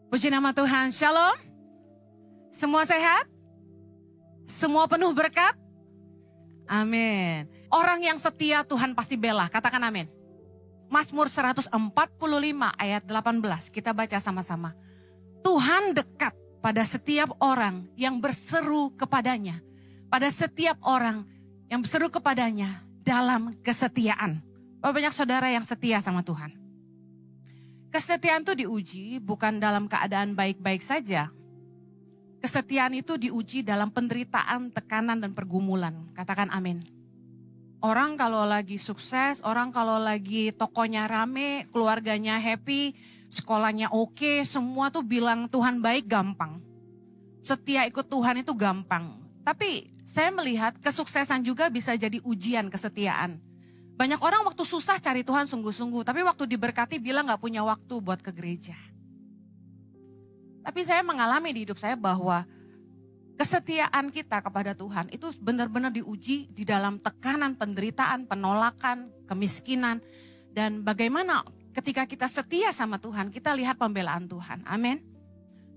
Puji nama Tuhan, shalom. Semua sehat? Semua penuh berkat? Amin. Orang yang setia Tuhan pasti bela, katakan amin. Mazmur 145 ayat 18, kita baca sama-sama. Tuhan dekat pada setiap orang yang berseru kepadanya. Pada setiap orang yang berseru kepadanya dalam kesetiaan. Banyak saudara yang setia sama Tuhan. Kesetiaan itu diuji bukan dalam keadaan baik-baik saja. Kesetiaan itu diuji dalam penderitaan, tekanan, dan pergumulan. Katakan amin. Orang kalau lagi sukses, orang kalau lagi tokonya rame, keluarganya happy, sekolahnya oke, semua tuh bilang Tuhan baik gampang. Setia ikut Tuhan itu gampang. Tapi saya melihat kesuksesan juga bisa jadi ujian kesetiaan. Banyak orang waktu susah cari Tuhan sungguh-sungguh, tapi waktu diberkati bilang gak punya waktu buat ke gereja. Tapi saya mengalami di hidup saya bahwa kesetiaan kita kepada Tuhan itu benar-benar diuji di dalam tekanan, penderitaan, penolakan, kemiskinan. Dan bagaimana ketika kita setia sama Tuhan, kita lihat pembelaan Tuhan. Amin.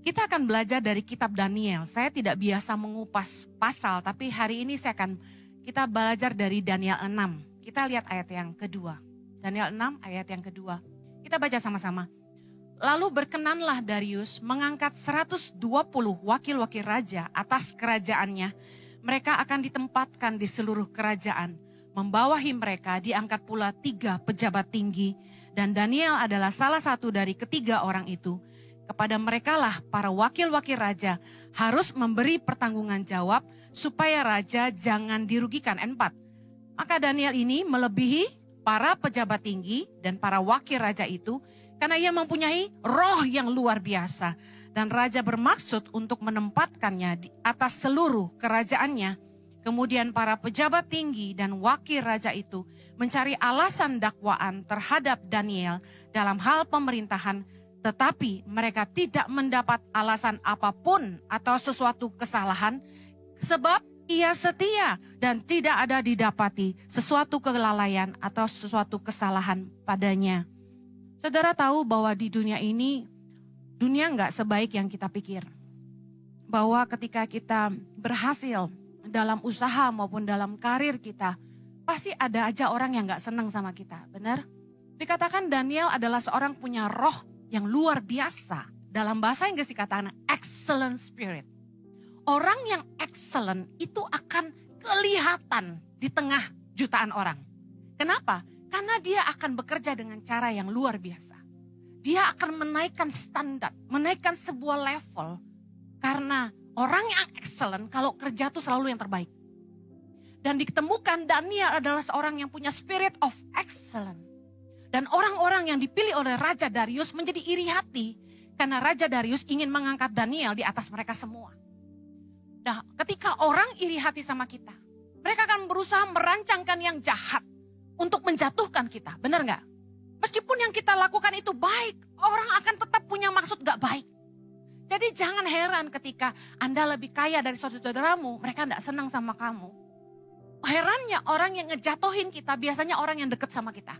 Kita akan belajar dari kitab Daniel. Saya tidak biasa mengupas pasal, tapi hari ini kita belajar dari Daniel 6. Kita lihat ayat yang kedua. Daniel 6 ayat yang kedua. Kita baca sama-sama. Lalu berkenanlah Darius mengangkat 120 wakil-wakil raja atas kerajaannya. Mereka akan ditempatkan di seluruh kerajaan. Membawahi mereka diangkat pula 3 pejabat tinggi. Dan Daniel adalah salah satu dari ketiga orang itu. Kepada merekalah para wakil-wakil raja harus memberi pertanggungan jawab supaya raja jangan dirugikan. 4. Maka Daniel ini melebihi para pejabat tinggi dan para wakil raja itu karena ia mempunyai roh yang luar biasa. Dan raja bermaksud untuk menempatkannya di atas seluruh kerajaannya. Kemudian para pejabat tinggi dan wakil raja itu mencari alasan dakwaan terhadap Daniel dalam hal pemerintahan. Tetapi mereka tidak mendapat alasan apapun atau sesuatu kesalahan. Sebab ia setia dan tidak ada didapati sesuatu kelalaian atau sesuatu kesalahan padanya. Saudara tahu bahwa di dunia ini, dunia nggak sebaik yang kita pikir. Bahwa ketika kita berhasil dalam usaha maupun dalam karir kita, pasti ada aja orang yang nggak senang sama kita, benar? Dikatakan Daniel adalah seorang punya roh yang luar biasa. Dalam bahasa Inggris dikatakan excellent spirit. Orang yang excellent itu akan kelihatan di tengah jutaan orang. Kenapa? Karena dia akan bekerja dengan cara yang luar biasa. Dia akan menaikkan standar, menaikkan sebuah level. Karena orang yang excellent kalau kerja itu selalu yang terbaik. Dan ditemukan Daniel adalah seorang yang punya spirit of excellence. Dan orang-orang yang dipilih oleh Raja Darius menjadi iri hati. Karena Raja Darius ingin mengangkat Daniel di atas mereka semua. Nah, ketika orang iri hati sama kita, mereka akan berusaha merancangkan yang jahat untuk menjatuhkan kita, benar nggak? Meskipun yang kita lakukan itu baik, orang akan tetap punya maksud nggak baik. Jadi jangan heran ketika Anda lebih kaya dari saudara-saudaramu, mereka nggak senang sama kamu. Herannya orang yang ngejatuhin kita biasanya orang yang dekat sama kita.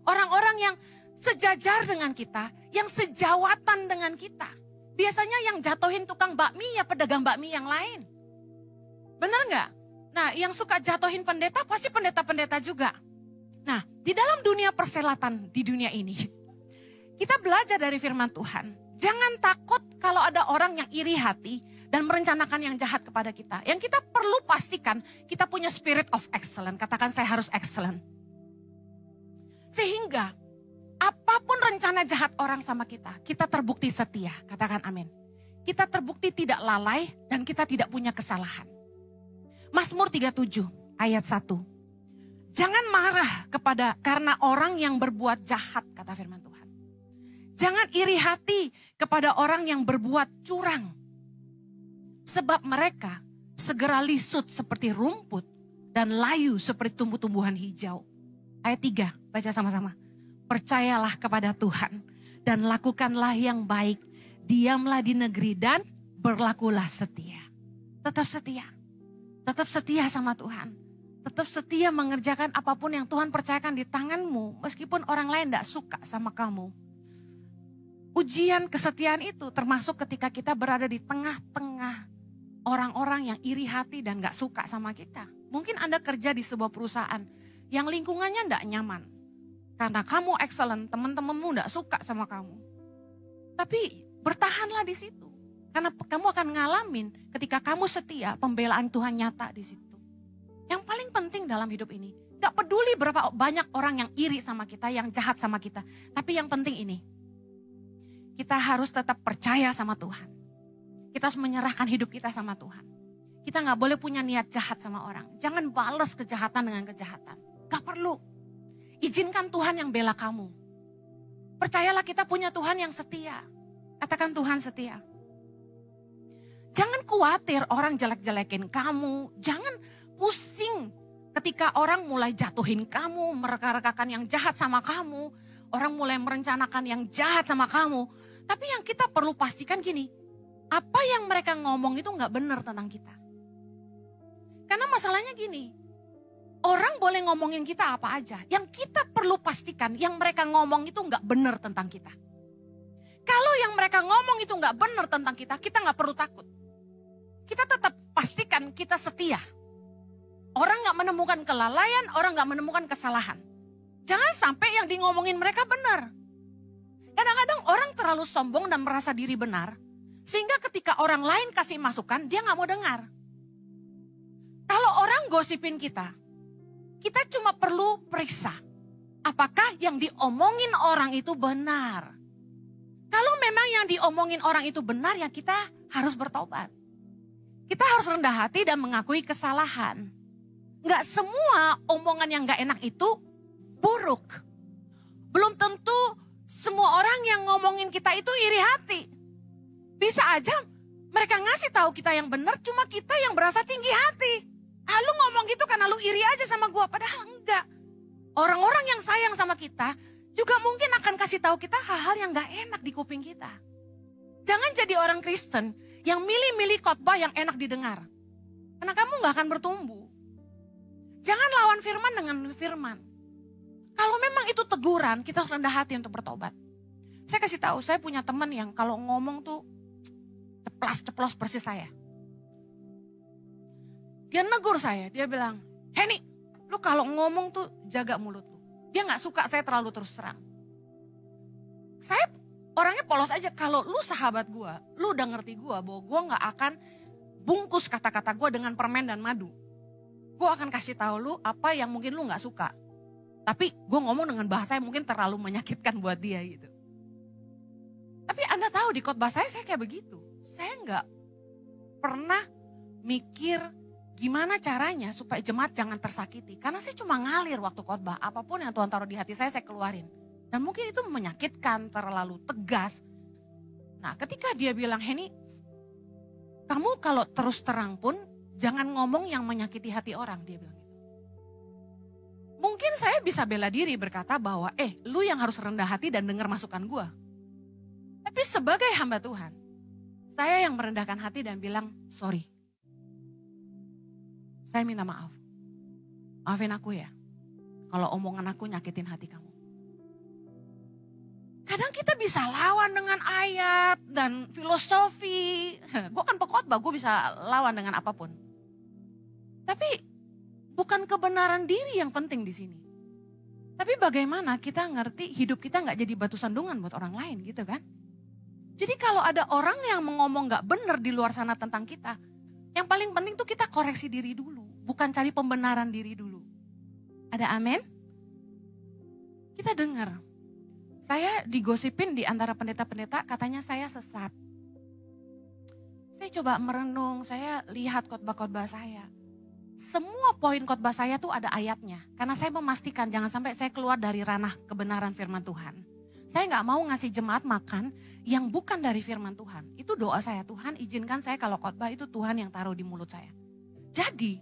Orang-orang yang sejajar dengan kita, yang sejawatan dengan kita. Biasanya yang jatuhin tukang bakmi ya pedagang bakmi yang lain. Benar nggak? Nah, yang suka jatuhin pendeta pasti pendeta-pendeta juga. Nah, di dalam dunia perselatan di dunia ini, kita belajar dari firman Tuhan. Jangan takut kalau ada orang yang iri hati dan merencanakan yang jahat kepada kita. Yang kita perlu pastikan kita punya spirit of excellence. Katakan saya harus excellent. Sehingga apapun rencana jahat orang sama kita, kita terbukti setia. Katakan amin. Kita terbukti tidak lalai dan kita tidak punya kesalahan. Mazmur 37 ayat 1. Jangan marah karena orang yang berbuat jahat, kata firman Tuhan. Jangan iri hati kepada orang yang berbuat curang. Sebab mereka segera lisut seperti rumput dan layu seperti tumbuh-tumbuhan hijau. Ayat 3, baca sama-sama. Percayalah kepada Tuhan dan lakukanlah yang baik. Diamlah di negeri dan berlakulah setia. Tetap setia. Tetap setia sama Tuhan. Tetap setia mengerjakan apapun yang Tuhan percayakan di tanganmu. Meskipun orang lain tidak suka sama kamu. Ujian kesetiaan itu termasuk ketika kita berada di tengah-tengah orang-orang yang iri hati dan gak suka sama kita. Mungkin Anda kerja di sebuah perusahaan yang lingkungannya gak nyaman. Karena kamu excellent, teman-temanmu gak suka sama kamu. Tapi bertahanlah di situ. Karena kamu akan ngalamin ketika kamu setia, pembelaan Tuhan nyata di situ. Yang paling penting dalam hidup ini, gak peduli berapa banyak orang yang iri sama kita, yang jahat sama kita. Tapi yang penting ini, kita harus tetap percaya sama Tuhan. Kita harus menyerahkan hidup kita sama Tuhan. Kita gak boleh punya niat jahat sama orang. Jangan balas kejahatan dengan kejahatan. Gak perlu. Izinkan Tuhan yang bela kamu. Percayalah kita punya Tuhan yang setia. Katakan Tuhan setia. Jangan khawatir orang jelek-jelekin kamu. Jangan pusing ketika orang mulai jatuhin kamu, mereka-rekakan yang jahat sama kamu. Orang mulai merencanakan yang jahat sama kamu. Tapi yang kita perlu pastikan gini, apa yang mereka ngomong itu gak benar tentang kita. Karena masalahnya gini, orang boleh ngomongin kita apa aja. Yang kita perlu pastikan, yang mereka ngomong itu gak benar tentang kita. Kalau yang mereka ngomong itu gak benar tentang kita gak perlu takut. Kita tetap pastikan kita setia. Orang gak menemukan kelalaian, orang gak menemukan kesalahan. Jangan sampai yang di ngomongin mereka benar. Kadang-kadang orang terlalu sombong dan merasa diri benar. Sehingga ketika orang lain kasih masukan, dia gak mau dengar. Kalau orang gosipin kita cuma perlu periksa. Apakah yang diomongin orang itu benar? Kalau memang yang diomongin orang itu benar, ya kita harus bertobat. Kita harus rendah hati dan mengakui kesalahan. Gak semua omongan yang gak enak itu buruk. Belum tentu semua orang yang ngomongin kita itu iri hati. Bisa aja mereka ngasih tahu kita yang benar, cuma kita yang berasa tinggi hati. Lu ngomong gitu karena lu iri aja sama gua, padahal enggak. Orang-orang yang sayang sama kita juga mungkin akan kasih tahu kita hal-hal yang gak enak di kuping kita. Jangan jadi orang Kristen yang milih-milih khotbah yang enak didengar. Karena kamu gak akan bertumbuh. Jangan lawan firman dengan firman. Kalau memang itu teguran, kita harus rendah hati untuk bertobat. Saya kasih tahu, saya punya teman yang kalau ngomong tuh ceplas-ceplos persis saya. Dia negur saya, dia bilang, Henny, lu kalau ngomong tuh jaga mulut lu. Dia gak suka saya terlalu terus terang. Saya orangnya polos aja, kalau lu sahabat gue, lu udah ngerti gue bahwa gue gak akan bungkus kata-kata gue dengan permen dan madu. Gue akan kasih tahu lu apa yang mungkin lu gak suka. Tapi gue ngomong dengan bahasa yang mungkin terlalu menyakitkan buat dia gitu. Tapi Anda tahu di khotbah saya kayak begitu. Saya nggak pernah mikir gimana caranya supaya jemaat jangan tersakiti. Karena saya cuma ngalir waktu khotbah. Apapun yang Tuhan taruh di hati saya keluarin. Dan mungkin itu menyakitkan, terlalu tegas. Nah ketika dia bilang, Henny, kamu kalau terus terang pun jangan ngomong yang menyakiti hati orang, dia bilang. Mungkin saya bisa bela diri berkata bahwa lu yang harus rendah hati dan dengar masukan gue. Tapi sebagai hamba Tuhan, saya yang merendahkan hati dan bilang sorry. Saya minta maaf. Maafin aku ya. Kalau omongan aku nyakitin hati kamu. Kadang kita bisa lawan dengan ayat dan filosofi. Gue kan pengkhotbah, gue bisa lawan dengan apapun. Tapi bukan kebenaran diri yang penting di sini. Tapi bagaimana kita ngerti hidup kita gak jadi batu sandungan buat orang lain gitu kan. Jadi kalau ada orang yang ngomong gak benar di luar sana tentang kita, yang paling penting tuh kita koreksi diri dulu. Bukan cari pembenaran diri dulu. Ada amin? Kita dengar. Saya digosipin di antara pendeta-pendeta katanya saya sesat. Saya coba merenung, saya lihat khotbah-khotbah saya. Semua poin khotbah saya tuh ada ayatnya. Karena saya memastikan jangan sampai saya keluar dari ranah kebenaran firman Tuhan. Saya gak mau ngasih jemaat makan yang bukan dari firman Tuhan. Itu doa saya, Tuhan izinkan saya kalau khotbah itu Tuhan yang taruh di mulut saya. Jadi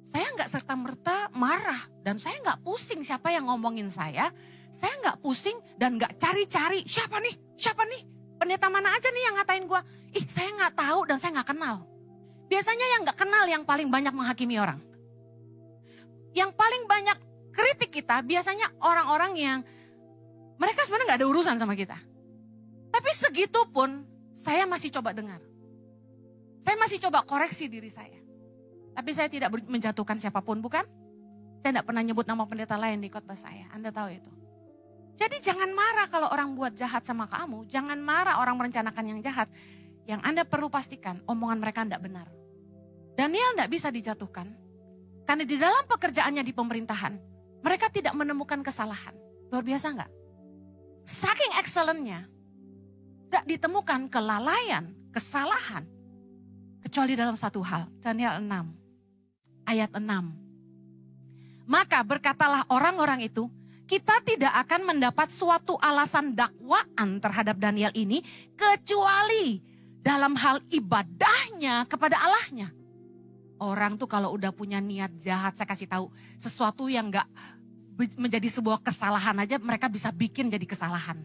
saya gak serta-merta marah dan saya gak pusing siapa yang ngomongin saya. Saya gak pusing dan gak cari-cari siapa nih, pendeta mana aja nih yang ngatain gue. Saya gak tahu dan saya gak kenal. Biasanya yang gak kenal yang paling banyak menghakimi orang. Yang paling banyak kritik kita biasanya orang-orang yang mereka sebenarnya gak ada urusan sama kita. Tapi segitu pun saya masih coba dengar. Saya masih coba koreksi diri saya. Tapi saya tidak menjatuhkan siapapun, bukan? Saya tidak pernah nyebut nama pendeta lain di khotbah saya. Anda tahu itu. Jadi jangan marah kalau orang buat jahat sama kamu. Jangan marah orang merencanakan yang jahat. Yang Anda perlu pastikan omongan mereka tidak benar. Daniel tidak bisa dijatuhkan. Karena di dalam pekerjaannya di pemerintahan, mereka tidak menemukan kesalahan. Luar biasa enggak? Saking excellent-nya, tidak ditemukan kelalaian, kesalahan. Kecuali dalam satu hal, Daniel 6, ayat 6. Maka berkatalah orang-orang itu, kita tidak akan mendapat suatu alasan dakwaan terhadap Daniel ini, kecuali dalam hal ibadahnya kepada Allahnya. Orang tuh kalau udah punya niat jahat, saya kasih tahu, sesuatu yang gak menjadi sebuah kesalahan aja mereka bisa bikin jadi kesalahan.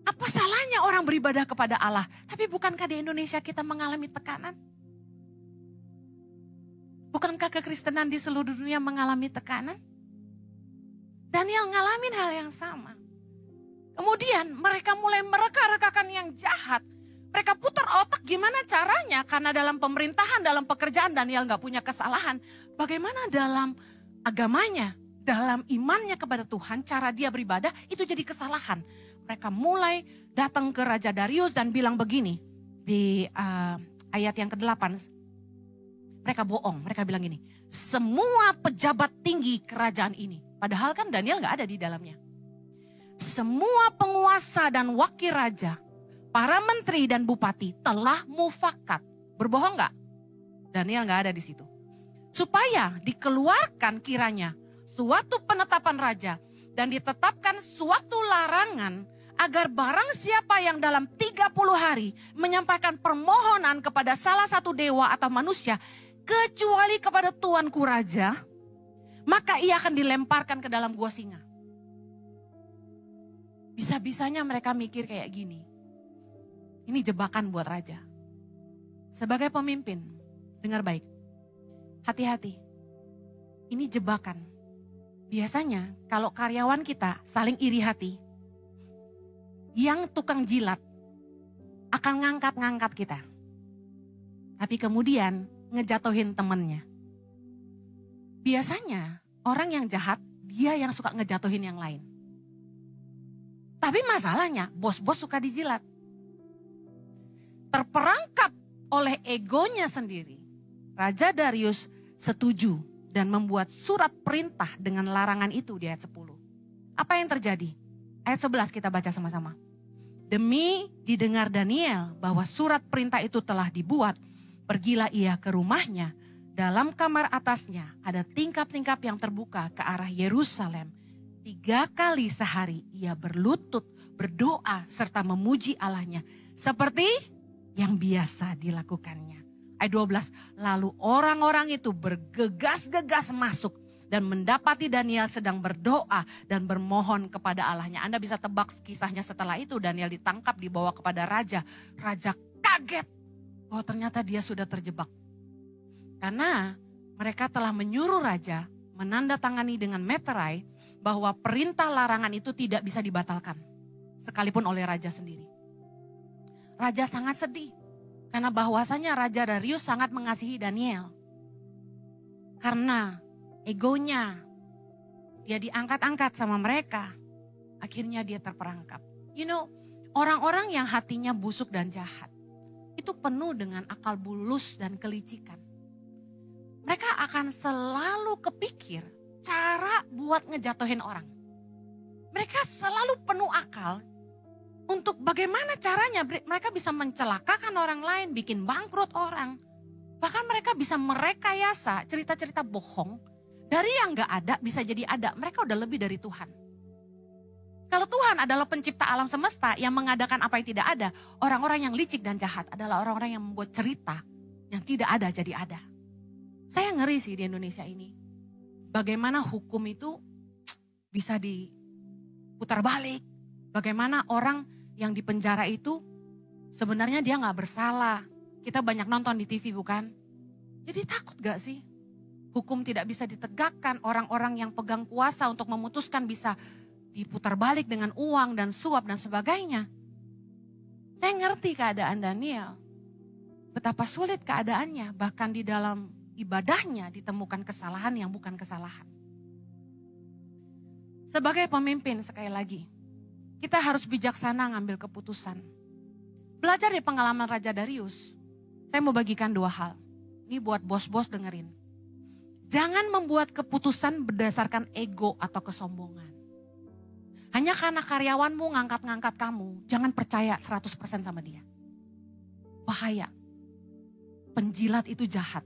Apa salahnya orang beribadah kepada Allah? Tapi bukankah di Indonesia kita mengalami tekanan? Bukankah kekristenan di seluruh dunia mengalami tekanan? Daniel ngalamin hal yang sama. Kemudian mereka mulai mereka-rekakan yang jahat. Mereka putar otak gimana caranya, karena dalam pemerintahan, dalam pekerjaan Daniel gak punya kesalahan. Bagaimana dalam agamanya, dalam imannya kepada Tuhan, cara dia beribadah itu jadi kesalahan. Mereka mulai datang ke Raja Darius dan bilang begini, di ayat yang ke-8, mereka bohong, mereka bilang gini, semua pejabat tinggi kerajaan ini, padahal kan Daniel gak ada di dalamnya. Semua penguasa dan wakil raja, para menteri dan bupati telah mufakat. Berbohong gak? Daniel gak ada di situ. Supaya dikeluarkan kiranya suatu penetapan raja dan ditetapkan suatu larangan agar barang siapa yang dalam 30 hari menyampaikan permohonan kepada salah satu dewa atau manusia, kecuali kepada tuanku raja, maka ia akan dilemparkan ke dalam gua singa. Bisa-bisanya mereka mikir kayak gini. Ini jebakan buat raja. Sebagai pemimpin, dengar baik. Hati-hati. Ini jebakan. Biasanya kalau karyawan kita saling iri hati, yang tukang jilat akan ngangkat-ngangkat kita. Tapi kemudian ngejatuhin temennya. Biasanya orang yang jahat, dia yang suka ngejatuhin yang lain. Tapi masalahnya bos-bos suka dijilat. Terperangkap oleh egonya sendiri, Raja Darius setuju dan membuat surat perintah dengan larangan itu di ayat 10. Apa yang terjadi? Ayat 11 kita baca sama-sama. Demi didengar Daniel bahwa surat perintah itu telah dibuat, pergilah ia ke rumahnya. Dalam kamar atasnya ada tingkap-tingkap yang terbuka ke arah Yerusalem. 3 kali sehari ia berlutut, berdoa serta memuji Allahnya. Seperti yang biasa dilakukannya. Ayat 12, lalu orang-orang itu bergegas-gegas masuk dan mendapati Daniel sedang berdoa dan bermohon kepada Allahnya. Anda bisa tebak kisahnya setelah itu. Daniel ditangkap, dibawa kepada raja. Raja kaget bahwa ternyata dia sudah terjebak. Karena mereka telah menyuruh raja menandatangani dengan meterai bahwa perintah larangan itu tidak bisa dibatalkan. Sekalipun oleh raja sendiri. Raja sangat sedih. Karena bahwasanya Raja Darius sangat mengasihi Daniel. Karena egonya, dia diangkat-angkat sama mereka. Akhirnya dia terperangkap. You know, orang-orang yang hatinya busuk dan jahat, itu penuh dengan akal bulus dan kelicikan. Mereka akan selalu kepikir cara buat ngejatuhin orang. Mereka selalu penuh akal untuk bagaimana caranya mereka bisa mencelakakan orang lain, bikin bangkrut orang. Bahkan mereka bisa merekayasa cerita-cerita bohong. Dari yang gak ada bisa jadi ada. Mereka udah lebih dari Tuhan. Kalau Tuhan adalah pencipta alam semesta yang mengadakan apa yang tidak ada. Orang-orang yang licik dan jahat adalah orang-orang yang membuat cerita yang tidak ada jadi ada. Saya ngeri sih di Indonesia ini. Bagaimana hukum itu bisa diputar balik. Bagaimana orang yang di penjara itu sebenarnya dia gak bersalah. Kita banyak nonton di TV bukan? Jadi takut gak sih? Hukum tidak bisa ditegakkan, orang-orang yang pegang kuasa untuk memutuskan bisa diputar balik dengan uang dan suap dan sebagainya. Saya ngerti keadaan Daniel. Betapa sulit keadaannya, bahkan di dalam ibadahnya ditemukan kesalahan yang bukan kesalahan. Sebagai pemimpin sekali lagi, kita harus bijaksana ngambil keputusan. Belajar dari pengalaman Raja Darius, saya mau bagikan 2 hal. Ini buat bos-bos dengerin. Jangan membuat keputusan berdasarkan ego atau kesombongan. Hanya karena karyawanmu ngangkat-ngangkat kamu, jangan percaya 100% sama dia. Bahaya. Penjilat itu jahat.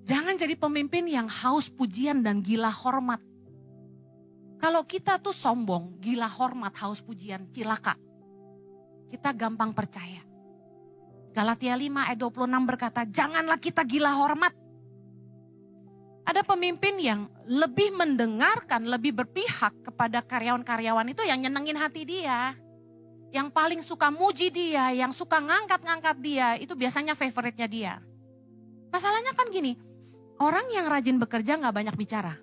Jangan jadi pemimpin yang haus pujian dan gila hormat. Kalau kita tuh sombong, gila hormat, haus pujian, cilaka. Kita gampang percaya. Galatia 5 ayat 26 berkata, janganlah kita gila hormat. Ada pemimpin yang lebih mendengarkan, lebih berpihak kepada karyawan-karyawan itu yang nyenengin hati dia. Yang paling suka muji dia, yang suka ngangkat-ngangkat dia, itu biasanya favoritnya dia. Masalahnya kan gini, orang yang rajin bekerja gak banyak bicara.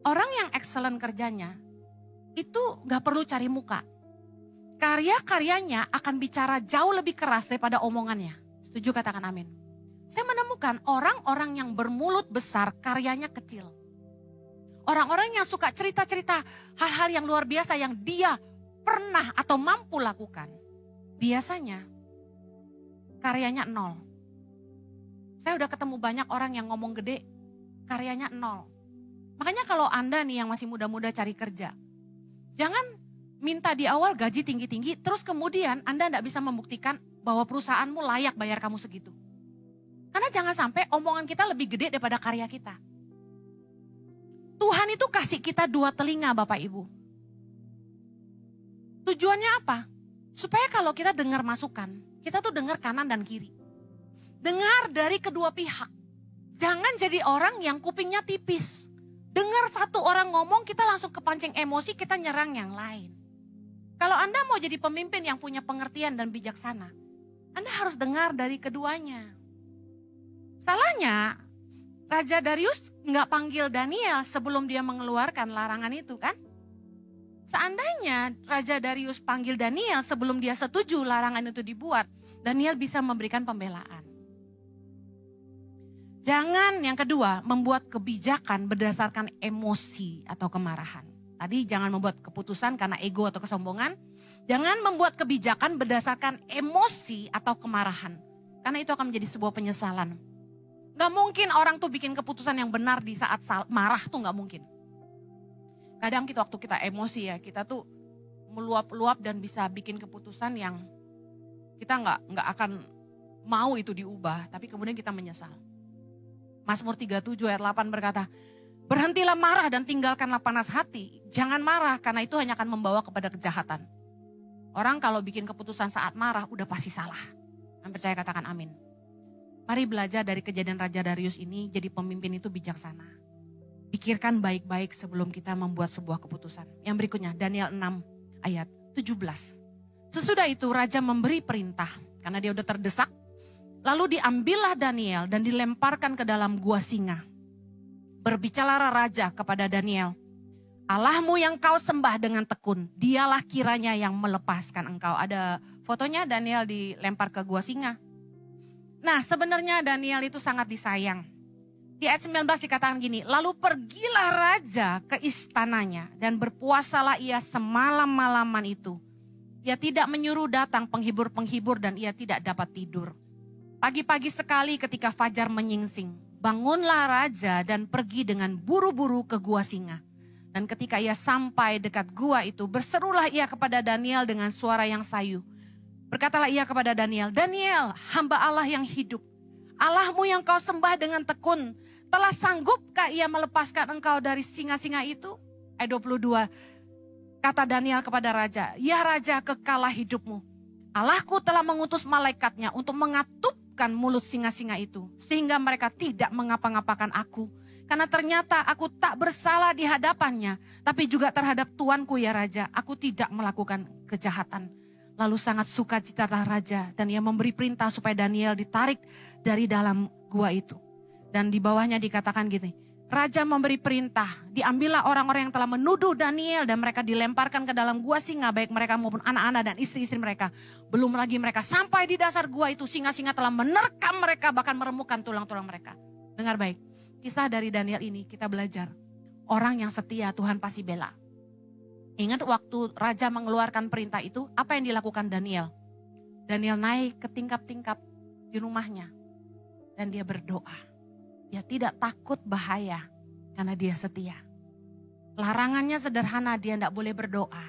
Orang yang excellent kerjanya, itu gak perlu cari muka. Karya-karyanya akan bicara jauh lebih keras daripada omongannya. Setuju, katakan amin. Saya menemukan orang-orang yang bermulut besar, karyanya kecil. Orang-orang yang suka cerita-cerita hal-hal yang luar biasa yang dia pernah atau mampu lakukan. Biasanya karyanya 0. Saya udah ketemu banyak orang yang ngomong gede, karyanya 0. Makanya kalau Anda nih yang masih muda-muda cari kerja, jangan minta di awal gaji tinggi-tinggi, terus kemudian Anda tidak bisa membuktikan bahwa perusahaanmu layak bayar kamu segitu. Karena jangan sampai omongan kita lebih gede daripada karya kita. Tuhan itu kasih kita 2 telinga Bapak Ibu. Tujuannya apa? Supaya kalau kita dengar masukan, kita tuh dengar kanan dan kiri. Dengar dari kedua pihak. Jangan jadi orang yang kupingnya tipis. Dengar satu orang ngomong, kita langsung kepancing emosi, kita nyerang yang lain. Kalau Anda mau jadi pemimpin yang punya pengertian dan bijaksana, Anda harus dengar dari keduanya. Salahnya, Raja Darius nggak panggil Daniel sebelum dia mengeluarkan larangan itu kan? Seandainya Raja Darius panggil Daniel sebelum dia setuju larangan itu dibuat, Daniel bisa memberikan pembelaan. Jangan yang kedua, membuat kebijakan berdasarkan emosi atau kemarahan. Tadi jangan membuat keputusan karena ego atau kesombongan. Jangan membuat kebijakan berdasarkan emosi atau kemarahan. Karena itu akan menjadi sebuah penyesalan. Gak mungkin orang tuh bikin keputusan yang benar di saat marah tuh gak mungkin. Kadang kita waktu kita emosi ya, kita tuh meluap-luap dan bisa bikin keputusan yang kita nggak akan mau itu diubah, tapi kemudian kita menyesal. Mazmur 37 ayat 8 berkata, berhentilah marah dan tinggalkanlah panas hati. Jangan marah karena itu hanya akan membawa kepada kejahatan. Orang kalau bikin keputusan saat marah udah pasti salah. Yang percaya katakan amin. Mari belajar dari kejadian Raja Darius ini, jadi pemimpin itu bijaksana. Pikirkan baik-baik sebelum kita membuat sebuah keputusan. Yang berikutnya, Daniel 6 ayat 17. Sesudah itu Raja memberi perintah, karena dia udah terdesak. Lalu diambillah Daniel dan dilemparkan ke dalam gua singa. Berbicaralah Raja kepada Daniel, Allahmu yang kau sembah dengan tekun, dialah kiranya yang melepaskan engkau. Ada fotonya Daniel dilempar ke gua singa. Nah, sebenarnya Daniel itu sangat disayang. Di ayat 19 dikatakan gini, lalu pergilah raja ke istananya dan berpuasalah ia semalam-malaman itu. Ia tidak menyuruh datang penghibur-penghibur dan ia tidak dapat tidur. Pagi-pagi sekali ketika fajar menyingsing, bangunlah raja dan pergi dengan buru-buru ke gua singa. Dan ketika ia sampai dekat gua itu, berserulah ia kepada Daniel dengan suara yang sayu. Berkatalah ia kepada Daniel, Daniel, hamba Allah yang hidup. Allahmu yang kau sembah dengan tekun, telah sanggupkah ia melepaskan engkau dari singa-singa itu? Ayat 22, kata Daniel kepada raja, ya raja kekalah hidupmu. Allahku telah mengutus malaikatnya untuk mengatupkan mulut singa-singa itu, sehingga mereka tidak mengapa-ngapakan aku. Karena ternyata aku tak bersalah di hadapannya, tapi juga terhadap tuanku ya raja, aku tidak melakukan kejahatan. Lalu sangat sukacitalah raja dan ia memberi perintah supaya Daniel ditarik dari dalam gua itu. Dan di bawahnya dikatakan gini, Raja memberi perintah, diambillah orang-orang yang telah menuduh Daniel dan mereka dilemparkan ke dalam gua singa, baik mereka maupun anak-anak dan istri-istri mereka. Belum lagi mereka sampai di dasar gua itu, singa-singa telah menerkam mereka, bahkan meremukkan tulang-tulang mereka. Dengar baik, kisah dari Daniel ini kita belajar. Orang yang setia Tuhan pasti bela. Ingat waktu raja mengeluarkan perintah itu, apa yang dilakukan Daniel? Daniel naik ke tingkap-tingkap di rumahnya dan dia berdoa. Dia tidak takut bahaya karena dia setia. Larangannya sederhana, dia tidak boleh berdoa.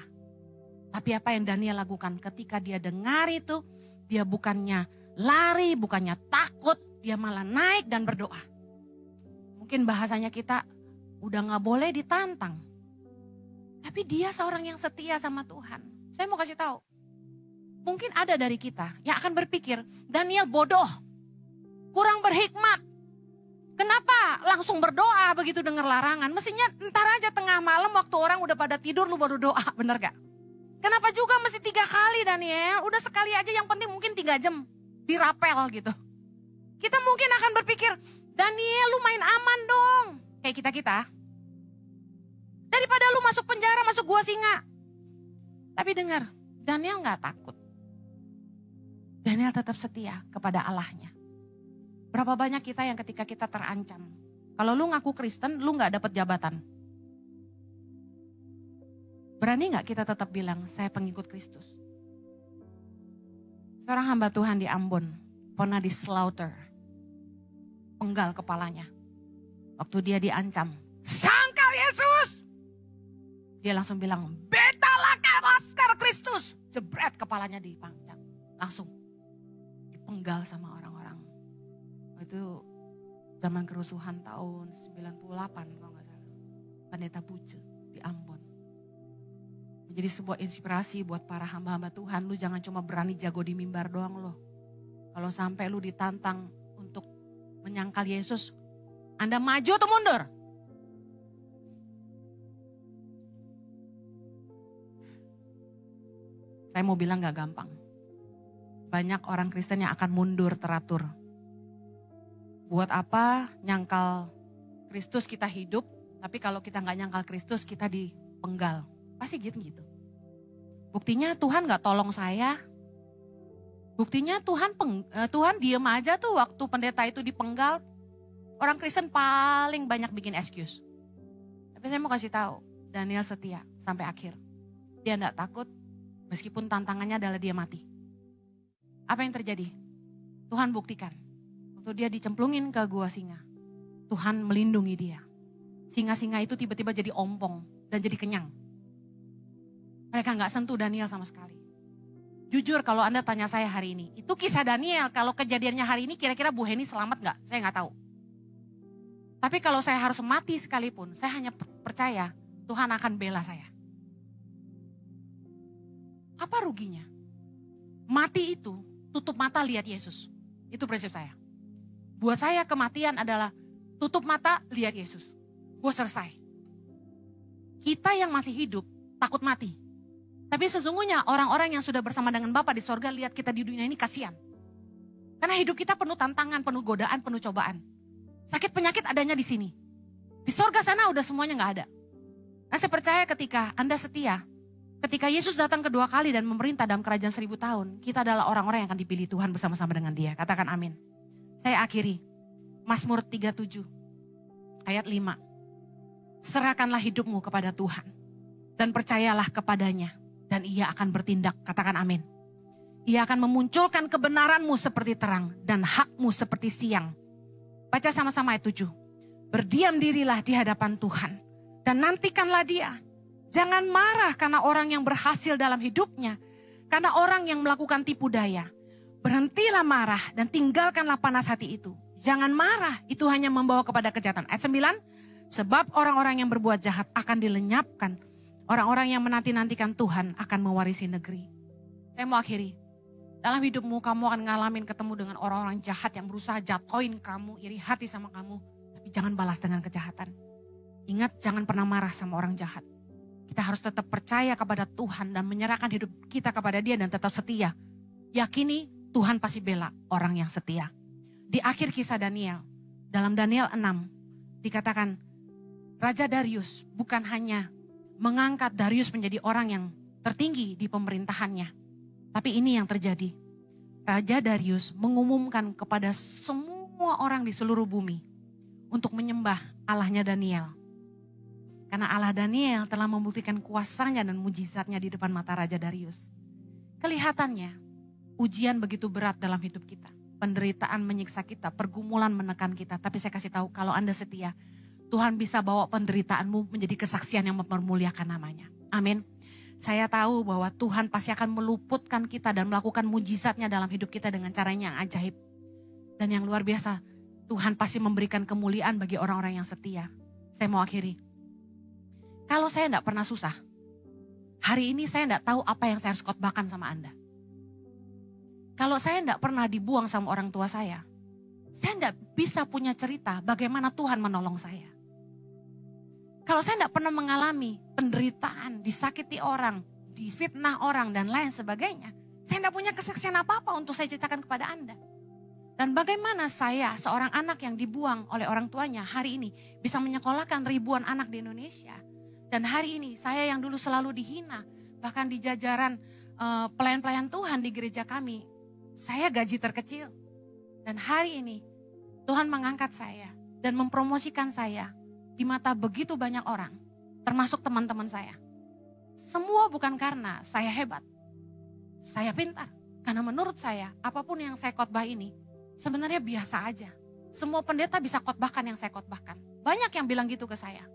Tapi apa yang Daniel lakukan ketika dia dengar itu, dia bukannya lari, bukannya takut, dia malah naik dan berdoa. Mungkin bahasanya kita udah gak boleh ditantang. Tapi dia seorang yang setia sama Tuhan. Saya mau kasih tahu, mungkin ada dari kita yang akan berpikir, Daniel bodoh, kurang berhikmat. Kenapa langsung berdoa begitu dengar larangan? Mestinya entar aja tengah malam waktu orang udah pada tidur lu baru doa, bener gak? Kenapa juga mesti 3 kali Daniel? Udah sekali aja, yang penting mungkin 3 jam dirapel gitu. Kita mungkin akan berpikir, Daniel lu main aman dong. Kayak kita-kita. Daripada lu masuk penjara, masuk gua singa. Tapi dengar, Daniel gak takut. Daniel tetap setia kepada Allahnya. Berapa banyak kita yang ketika kita terancam, kalau lu ngaku Kristen, lu gak dapat jabatan. Berani gak kita tetap bilang, saya pengikut Kristus? Seorang hamba Tuhan di Ambon, pernah di slaughter, penggal kepalanya. Waktu dia diancam, sangkal Yesus! Dia langsung bilang, betalah laskar Kristus! Jebret kepalanya dipangcam, langsung dipenggal sama orang-orang. Itu zaman kerusuhan tahun 98 kalau nggak salah. Pendeta Buce di Ambon. Menjadi sebuah inspirasi buat para hamba-hamba Tuhan. Lu jangan cuma berani jago di mimbar doang loh. Kalau sampai lu ditantang untuk menyangkal Yesus, Anda maju atau mundur? Saya mau bilang gak gampang. Banyak orang Kristen yang akan mundur teratur. Buat apa nyangkal Kristus kita hidup, tapi kalau kita gak nyangkal Kristus kita dipenggal. Pasti gitu. Buktinya Tuhan gak tolong saya. Buktinya Tuhan diem aja tuh waktu pendeta itu dipenggal. Orang Kristen paling banyak bikin excuse. Tapi saya mau kasih tahu, Daniel setia sampai akhir. Dia gak takut meskipun tantangannya adalah dia mati. Apa yang terjadi? Tuhan buktikan. Waktu dia dicemplungin ke gua singa, Tuhan melindungi dia. Singa-singa itu tiba-tiba jadi ompong dan jadi kenyang. Mereka gak sentuh Daniel sama sekali. Jujur kalau Anda tanya saya hari ini, itu kisah Daniel. Kalau kejadiannya hari ini kira-kira Bu Heni selamat gak? Saya gak tahu. Tapi kalau saya harus mati sekalipun, saya hanya percaya Tuhan akan bela saya. Apa ruginya? Mati itu tutup mata lihat Yesus. Itu prinsip saya. Buat saya kematian adalah tutup mata lihat Yesus. Gue selesai. Kita yang masih hidup takut mati. Tapi sesungguhnya orang-orang yang sudah bersama dengan Bapa di sorga lihat kita di dunia ini kasihan. Karena hidup kita penuh tantangan, penuh godaan, penuh cobaan. Sakit penyakit adanya di sini. Di sorga sana udah semuanya gak ada. Nah saya percaya ketika Anda setia, ketika Yesus datang kedua kali dan memerintah dalam kerajaan 1000 tahun, kita adalah orang-orang yang akan dipilih Tuhan bersama-sama dengan Dia. Katakan amin. Saya akhiri, Mazmur 37, ayat 5. Serahkanlah hidupmu kepada Tuhan, dan percayalah kepadanya, dan Ia akan bertindak. Katakan amin. Ia akan memunculkan kebenaranmu seperti terang, dan hakmu seperti siang. Baca sama-sama ayat 7. Berdiam dirilah di hadapan Tuhan, dan nantikanlah Dia. Jangan marah karena orang yang berhasil dalam hidupnya, karena orang yang melakukan tipu daya. Berhentilah marah dan tinggalkanlah panas hati itu. Jangan marah, itu hanya membawa kepada kejahatan. Ayat 9, sebab orang-orang yang berbuat jahat akan dilenyapkan. Orang-orang yang menanti-nantikan Tuhan akan mewarisi negeri. Saya mau akhiri. Dalam hidupmu kamu akan ngalamin ketemu dengan orang-orang jahat yang berusaha jatoin kamu, iri hati sama kamu. Tapi jangan balas dengan kejahatan. Ingat, jangan pernah marah sama orang jahat. Kita harus tetap percaya kepada Tuhan dan menyerahkan hidup kita kepada Dia dan tetap setia. Yakini Tuhan pasti bela orang yang setia. Di akhir kisah Daniel, dalam Daniel 6, dikatakan Raja Darius bukan hanya mengangkat Darius menjadi orang yang tertinggi di pemerintahannya. Tapi ini yang terjadi. Raja Darius mengumumkan kepada semua orang di seluruh bumi untuk menyembah Allahnya Daniel. Karena Allah Daniel telah membuktikan kuasanya dan mujizatnya di depan mata Raja Darius. Kelihatannya ujian begitu berat dalam hidup kita. Penderitaan menyiksa kita, pergumulan menekan kita. Tapi saya kasih tahu kalau Anda setia, Tuhan bisa bawa penderitaanmu menjadi kesaksian yang mempermuliakan namanya. Amin. Saya tahu bahwa Tuhan pasti akan meluputkan kita dan melakukan mujizatnya dalam hidup kita dengan caranya yang ajaib. Dan yang luar biasa, Tuhan pasti memberikan kemuliaan bagi orang-orang yang setia. Saya mau akhiri. Kalau saya enggak pernah susah, hari ini saya enggak tahu apa yang saya harus khotbahkan sama Anda. Kalau saya enggak pernah dibuang sama orang tua saya enggak bisa punya cerita bagaimana Tuhan menolong saya. Kalau saya enggak pernah mengalami penderitaan, disakiti orang, difitnah orang dan lain sebagainya, saya enggak punya kesaksian apa-apa untuk saya ceritakan kepada Anda. Dan bagaimana saya seorang anak yang dibuang oleh orang tuanya hari ini bisa menyekolahkan ribuan anak di Indonesia. Dan hari ini saya yang dulu selalu dihina, bahkan di jajaran pelayan-pelayan Tuhan di gereja kami, saya gaji terkecil. Dan hari ini Tuhan mengangkat saya dan mempromosikan saya di mata begitu banyak orang, termasuk teman-teman saya. Semua bukan karena saya hebat, saya pintar. Karena menurut saya apapun yang saya khotbah ini sebenarnya biasa aja. Semua pendeta bisa khotbahkan yang saya khotbahkan. Banyak yang bilang gitu ke saya.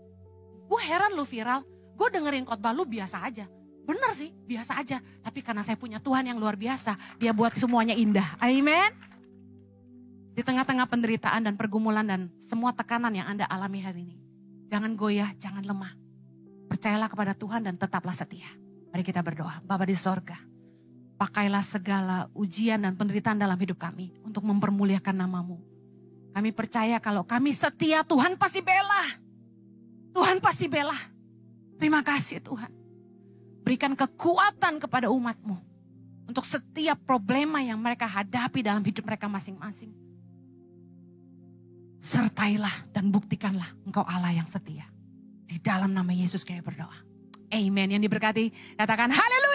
Gue heran lu viral, gue dengerin khotbah lu biasa aja. Bener sih, biasa aja. Tapi karena saya punya Tuhan yang luar biasa, dia buat semuanya indah. Amin. Di tengah-tengah penderitaan dan pergumulan dan semua tekanan yang Anda alami hari ini, jangan goyah, jangan lemah. Percayalah kepada Tuhan dan tetaplah setia. Mari kita berdoa. Bapa di sorga, pakailah segala ujian dan penderitaan dalam hidup kami untuk mempermuliakan nama-Mu. Kami percaya kalau kami setia, Tuhan pasti bela. Tuhan pasti bela. Terima kasih Tuhan. Berikan kekuatan kepada umat-Mu untuk setiap problema yang mereka hadapi dalam hidup mereka masing-masing. Sertailah dan buktikanlah Engkau Allah yang setia. Di dalam nama Yesus kami berdoa. Amen. Yang diberkati katakan haleluya.